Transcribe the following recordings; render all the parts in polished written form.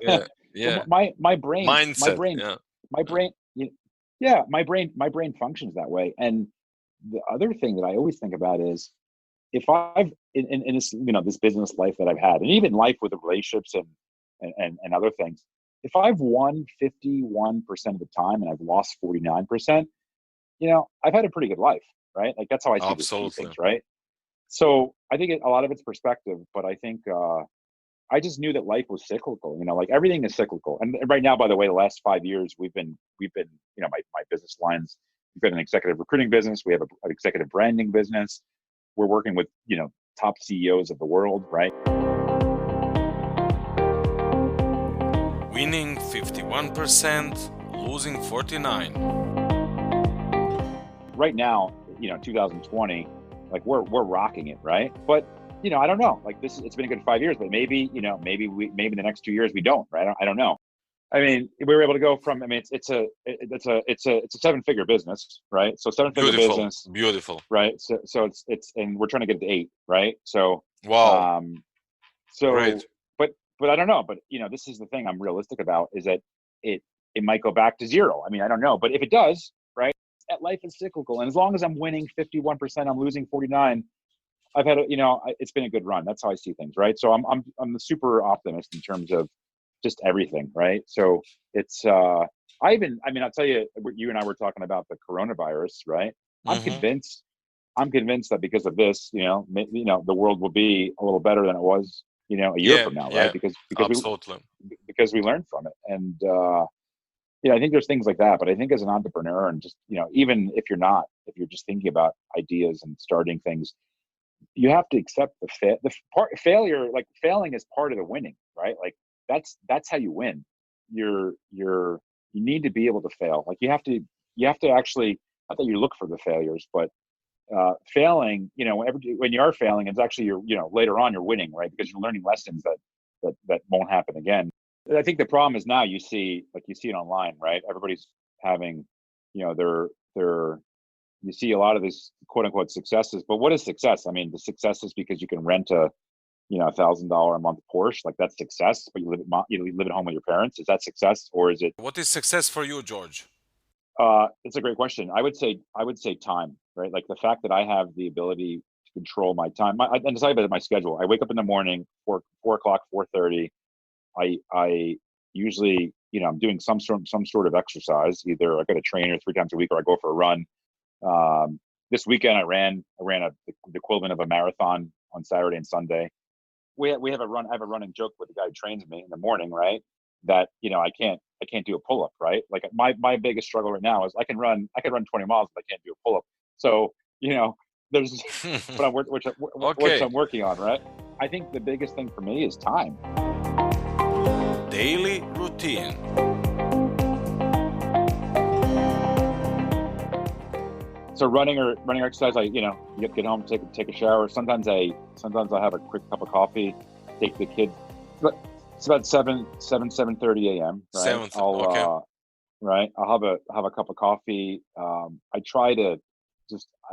Yeah, So yeah. my brain, Mindset. Yeah, my yeah. brain, yeah, my brain functions that way. And the other thing that I always think about is if I've in this, this business life that I've had, and even life with the relationships and other things, if I've won 51% of the time and I've lost 49%, I've had a pretty good life, right? Like that's how I see things, Absolutely. right? So I think a lot of it's perspective, but I think I just knew that life was cyclical. Like everything is cyclical. And right now, by the way, the last 5 years we've been my business lines. We've got an executive recruiting business. We have an executive branding business. We're working with top CEOs of the world, right? Winning 51%, losing 49. Right now, 2020, like we're rocking it, right? But I don't know. Like it's been a good 5 years, but maybe maybe the next 2 years we don't, right? I don't know. I mean, we were able to go from. I mean, it's a 7-figure business, right? So 7-figure Beautiful, business, beautiful. right? So it's and we're trying to get to 8, right? So Wow, um, great. so but I don't know. But this is the thing I'm realistic about is that it it might go back to 0. I mean, I don't know, but if it does, right? That life is cyclical, and as long as I'm winning 51%, I'm losing 49. I've had it's been a good run. That's how I see things, right? So I'm the super optimist in terms of just everything, right? So it's I mean, I'll tell you, you and I were talking about the coronavirus, right? I'm Mm-hmm. convinced I'm convinced that because of this, the world will be a little better than it was, a year Yeah, from now, right? yeah, Because absolutely. we learned from it. And I think there's things like that. But I think as an entrepreneur, and just even if you're just thinking about ideas and starting things, you have to accept the part failure. Like failing is part of the winning, right? Like that's how you win. You need to be able to fail. Like you have to actually, not that you look for the failures, but failing, when you are failing, it's actually later on you're winning, right? Because you're learning lessons that won't happen again. I think the problem is now you see it online, right? Everybody's having, their you see a lot of these quote unquote successes. But what is success? I mean, the success is because you can rent a $1,000 a month Porsche, like that's success. But you live at home with your parents. Is that success, or is it? What is success for you, George? It's a great question. I would say time, right? Like the fact that I have the ability to control my time. And to tell you about my schedule, I wake up in the morning, 4 o'clock, 4:30. I usually, I'm doing some sort of exercise. Either I go to trainer 3 times a week, or I go for a run. This weekend the equivalent of a marathon on Saturday and Sunday. We have a run. I have a running joke with the guy who trains me in the morning, right? That I can't do a pull up, right? Like my biggest struggle right now is I can run 20 miles, but I can't do a pull up. So there's but which Okay, I'm working on, right? I think the biggest thing for me is time. daily routine. So running exercise, I get home, take a shower. Sometimes I have a quick cup of coffee, take the kids. But it's about 7:30 a.m. Right? Seventh. Okay. Right. I'll have a cup of coffee. I try to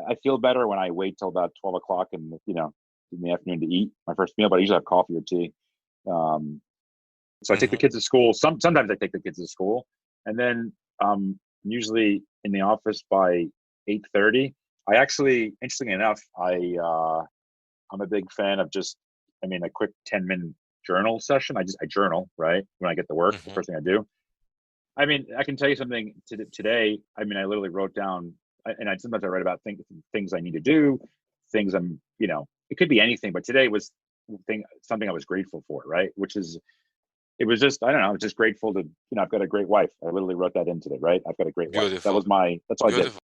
I feel better when I wait till about 12 o'clock in the afternoon to eat my first meal, but I usually have coffee or tea. So I take the Hmm. kids to school. Sometimes I take the kids to school, and then usually in the office by 8:30. I actually, interestingly enough, I'm a big fan of a quick 10-minute journal session. I journal, right, when I get to work. The Hmm. first thing I do. I mean, I can tell you something today. I mean, I literally wrote down, and sometimes I write about things I need to do, things it could be anything, but today was something I was grateful for, right? It was just, I don't know, I was just grateful to, I've got a great wife. I literally wrote that into it, right? I've got a great wife. Beautiful. That's all I did. Beautiful.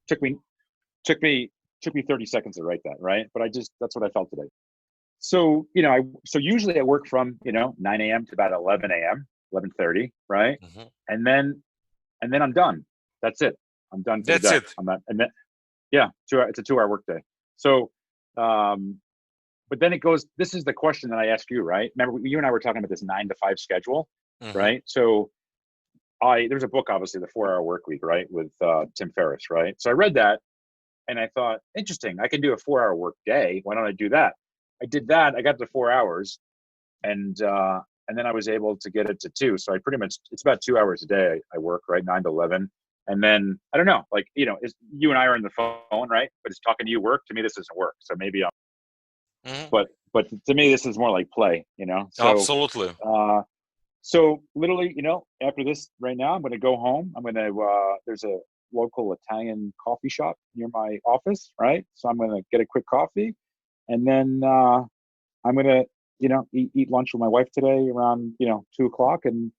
Took me, took me, took me 30 seconds to write that, right? But that's what I felt today. So, so usually I work from, 9 a.m. to about 11 a.m., 11:30, right? Hmm. And then, I'm done. That's it. I'm done for the That's day. it. I'm not, and then, yeah, it's a 2-hour work day. So, but then it goes, this is the question that I ask you, right? Remember, you and I were talking about this 9 to 5 schedule, Hmm. right? So there's a book, obviously, the 4-Hour Workweek, right? With Tim Ferriss, right? So I read that and I thought, interesting, I can do a 4-hour work day. Why don't I do that? I did that. I got to 4 hours, and and then I was able to get it to 2. So I pretty much, it's about 2 hours a day I work, right? 9 to 11. And then I don't know, like, you and I are on the phone, right? But it's talking to you work. To me, this isn't work. So maybe Mhm. but to me, this is more like play, So, Absolutely. so literally, after this right now, I'm going to go home. I'm going to, there's a local Italian coffee shop near my office, right? So I'm going to get a quick coffee, and then I'm going to, eat lunch with my wife today around, 2 o'clock. And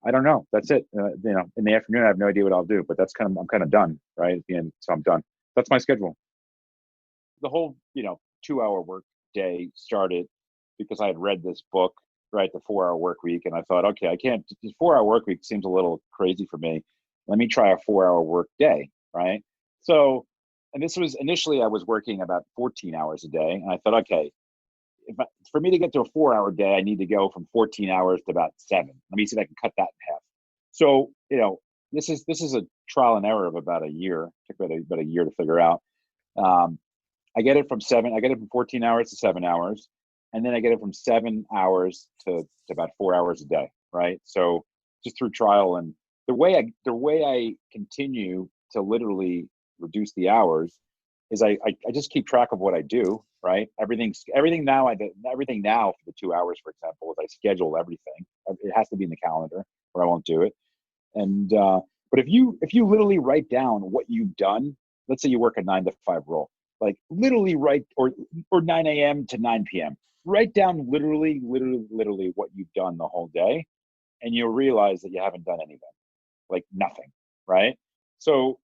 I don't know. That's it. In the afternoon, I have no idea what I'll do, but I'm kind of done, right? At the end. So I'm done. That's my schedule. The whole, 2 hour work day started because I had read this book, right? The 4 hour work week. And I thought, okay, I can't, the 4 hour work week seems a little crazy for me. Let me try a 4 hour work day, right? So, and this was initially, I was working about 14 hours a day. And I thought, okay, for me to get to a 4 hour day, I need to go from 14 hours to about 7. Let me see if I can cut that in half. So, this is a trial and error of about a year. It took about a year to figure out. I get it from 14 hours to 7 hours. And then I get it from 7 hours to about 4 hours a day. Right. So just through trial, and the way I continue to literally reduce the hours is I just keep track of what I do. Right. Everything now for the 2 hours, for example, is I schedule everything. It has to be in the calendar or I won't do it. And, but if you literally write down what you've done, let's say you work a 9 to 5 role, like literally write, or 9 a.m. to 9 p.m. Write down literally what you've done the whole day, and you'll realize that you haven't done anything, like nothing, right? So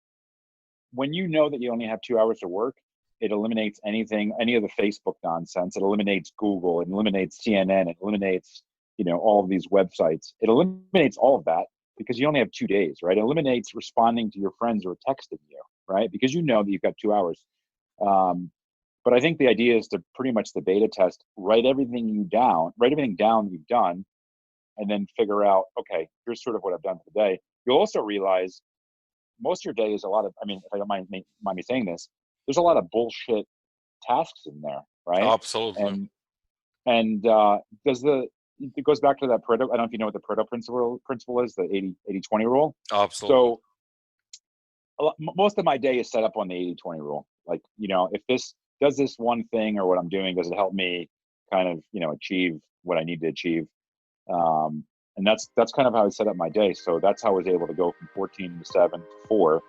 when you know that you only have 2 hours to work, it eliminates any of the Facebook nonsense. It eliminates Google. It eliminates CNN. It eliminates, all of these websites. It eliminates all of that because you only have 2 days, right? It eliminates responding to your friends who are texting you, right? Because you know that you've got 2 hours. But I think the idea is to pretty much the beta test, write everything down you've done, and then figure out, okay, here's sort of what I've done for the day. You'll also realize most of your day is a lot of, if I don't mind me saying this, there's a lot of bullshit tasks in there, right? Absolutely. And it goes back to that Pareto. I don't know if you know what the Pareto principle is, the 80-20 rule. Absolutely. So most of my day is set up on the 80-20 rule. Like, if this does this one thing or what I'm doing, does it help me kind of, achieve what I need to achieve? And that's kind of how I set up my day. So that's how I was able to go from 14 to 7 to 4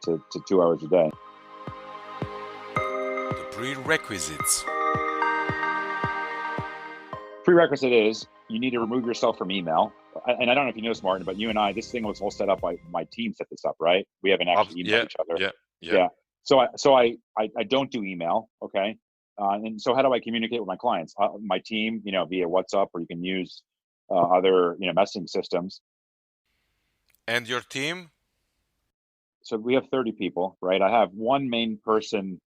to 2 hours a day. The prerequisites. Prerequisite is you need to remove yourself from email. And I don't know if you know this, Martin, but you and I, this thing was all set up by my team set this up, right? We haven't actually emailed each other. Yeah. So I don't do email. Okay. And so how do I communicate with my clients? My team, via WhatsApp, or you can use other, messaging systems. And your team? So we have 30 people, right? I have one main person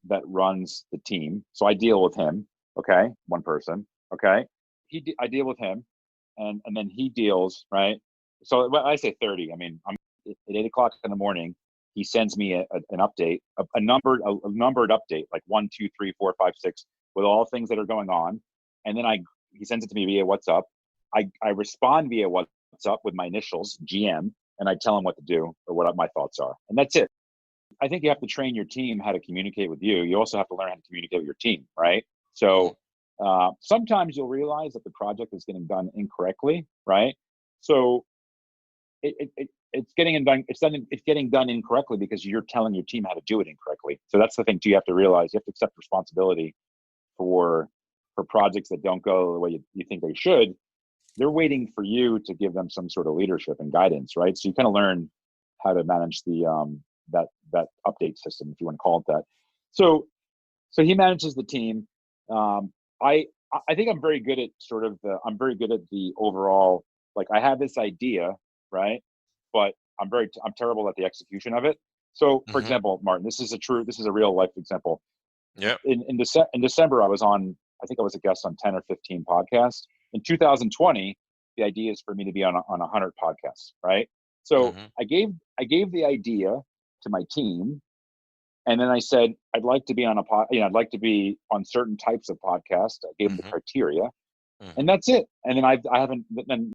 that runs the team. So I deal with him. Okay. One person. Okay. I deal with him, and then he deals, right? So when I say 30, I'm at 8 o'clock in the morning. He sends me an update, a numbered update, like 1, 2, 3, 4, 5, 6, with all things that are going on. And then he sends it to me via WhatsApp. I respond via WhatsApp with my initials, GM, and I tell him what to do or what my thoughts are. And that's it. I think you have to train your team how to communicate with you. You also have to learn how to communicate with your team, right? So sometimes you'll realize that the project is getting done incorrectly, right? So it's getting done incorrectly because you're telling your team how to do it incorrectly. So that's the thing too. You have to realize you have to accept responsibility for projects that don't go the way you think they should. They're waiting for you to give them some sort of leadership and guidance, right? So you kind of learn how to manage the that update system, if you want to call it that. So he manages the team. I think I'm very good at the overall, like, I have this idea, right? But I'm terrible at the execution of it. So for example, Martin, this is a real life example. Yeah. In December, I was a guest on 10 or 15 podcasts. In 2020, the idea is for me to be on 100 podcasts, right? So I gave the idea to my team, and then I said, I'd like to be on I'd like to be on certain types of podcasts. I gave them the criteria. and that's it. And then I haven't, then